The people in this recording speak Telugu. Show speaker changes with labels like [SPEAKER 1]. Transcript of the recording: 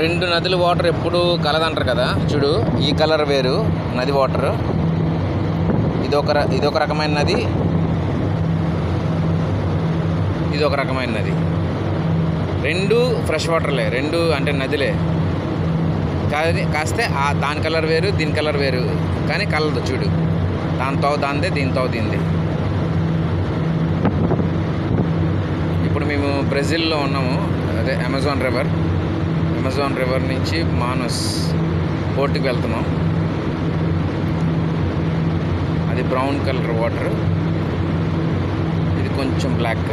[SPEAKER 1] రెండు నదుల వాటర్ ఎప్పుడు కలదంటారు కదా. చూడు, ఈ కలర్ వేరు నది వాటర్, ఇదొక రకమైన నది, ఇదొక రకమైన నది. రెండు ఫ్రెష్ వాటర్లే, రెండు అంటే నదిలే. కాస్తే దాని కలర్ వేరు, దీని కలర్ వేరు, కానీ కలదు. చూడు, దాంతో దాందే, దీంతో దీందే. ఇప్పుడు మేము బ్రెజిల్లో ఉన్నాము, అదే అమెజాన్ రివర్ నుంచి మానస్ పోర్టుకి వెళ్తున్నాం. అది బ్రౌన్ కలర్ వాటర్, ఇది కొంచెం బ్లాక్.